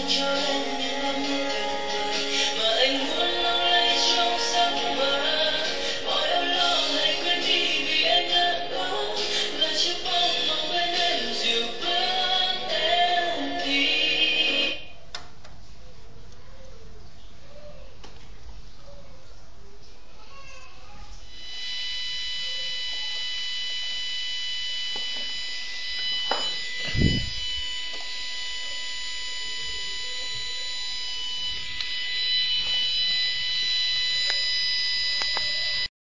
dành cho em những em mơ tuyệt vời mà anh muốn lung lay trong giấc mơ. Mọi âu lo hãy quên đi vì em đã có là chiếc bóng mong bên em dịu bước em đi.